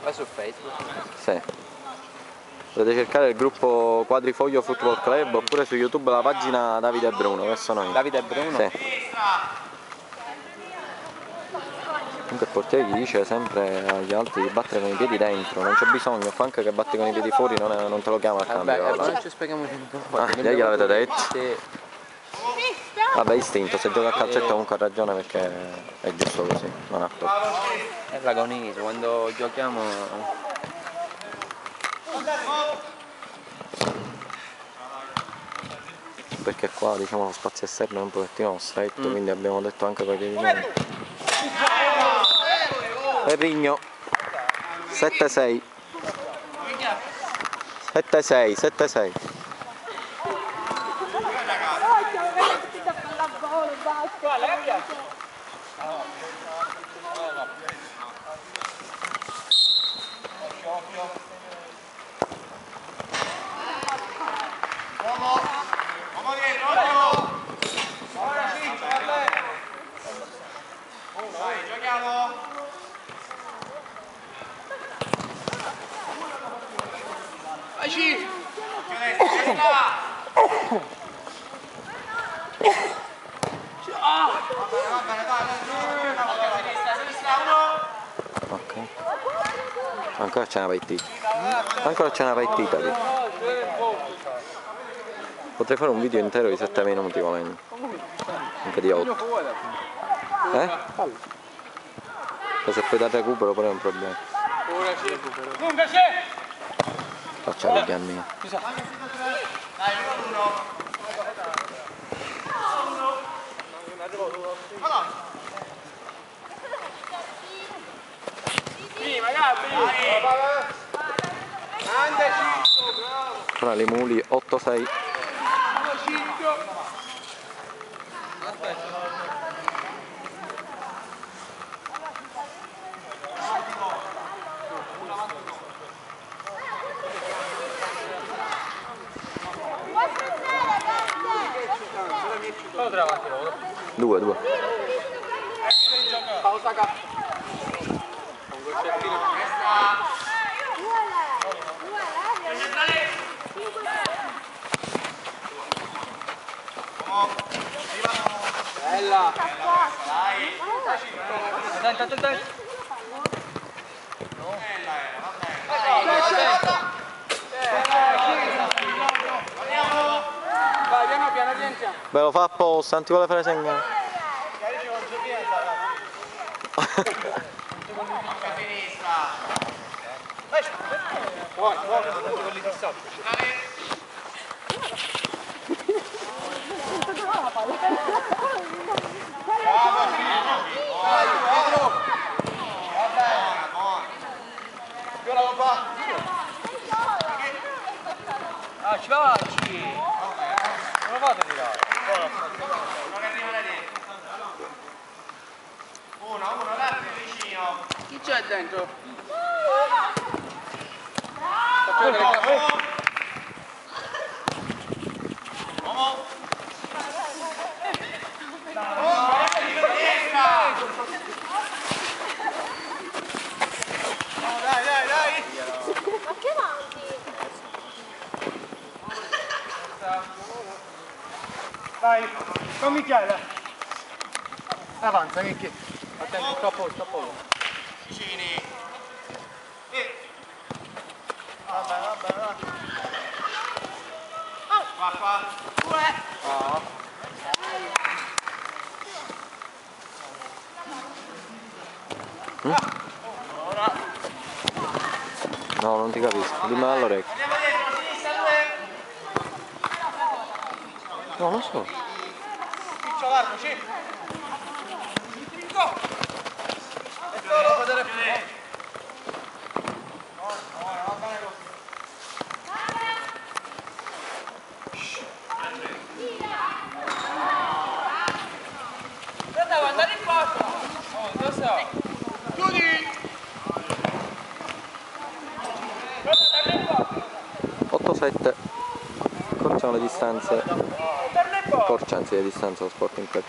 Vai su Facebook? Sì. Potete cercare il gruppo Quadrifoglio Football Club oppure su YouTube la pagina Davide e Bruno, che sono io. Davide e Bruno? Sì. Comunque il portiere gli dice sempre agli altri di battere con i piedi dentro, non c'è bisogno, fa anche che batti con i piedi fuori non te lo chiama al cambio. Vabbè, non ci spieghiamo sempre. Già gliel'avete detto? Sì. Vabbè, istinto, se gioca a calcetto comunque ha ragione perché è giusto così, non ha proprio. È l'agonismo, quando giochiamo... Perché qua diciamo lo spazio esterno è un pochettino stretto, quindi abbiamo detto anche con i piedi dentro. Perrigno 7-6 7-6 7-6. Ok. Ancora c'è una partita. Ancora c'è una partita lì. Potrei fare un video intero di 7 minuti volendo. Anche di 8. Se poi dare recupero poi è un problema. Faccia le gambe. Ora le muli 8-6. Due. Pausa K. Bella. Dai. Vai, piano. Beh, lo fa apposta, non ti vuole fare segnare. Ci facci! Non lo fate tirare! Non arriva da dentro. Uno, l'altro vicino. Chi c'è dentro? Dai! Ma che avanti? Vai, con Michele. Avanza, Michi. Attenti, troppo. Vicini. Vabbè. Qua. No, non ti capisco, dimmi all'orecchio. Andiamo dietro, sinistra, due. No, non so. Piccio largo, sì. Go. E solo potere più. Va bene così. Devo andare in porta! Oh, lo so! Chiudi. 8-7. Accorciamo le distanze. Accorcianzi le distanze allo Sporting Club.